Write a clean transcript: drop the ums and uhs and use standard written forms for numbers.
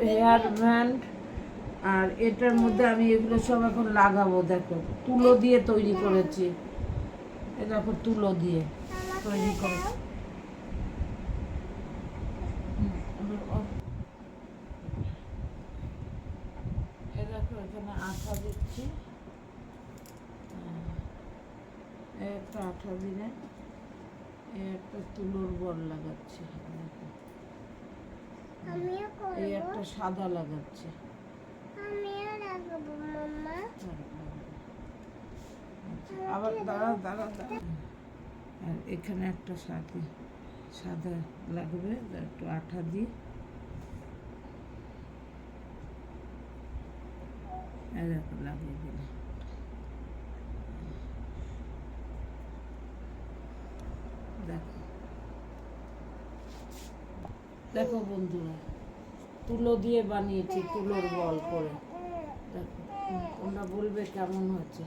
Hair band, আর এটার মধ্যে আমি এগুলো সব এখন লাগাবো। দেখো তুলো দিয়ে তৈরি করেছি, এ দেখো তুলো দিয়ে তৈরি করে। এ দেখো এখানে আঠা দিচ্ছি, একটা আঠা দিলে একটা তুলোর বল লাগাচ্ছি, এই একটা সাদা লাগাচ্ছি। আবার দাঁড়া দাঁড়া দাঁড়া, আর এখানে একটা সাদা লাগবে, একটু আঠা দিই। দেখো লাগিয়ে দিলে। দেখো দেখো বন্ধুরা, তুলো দিয়ে বানিয়েছি, তুলোর বল করে। দেখো তোমরা বলবে কেমন হয়েছে।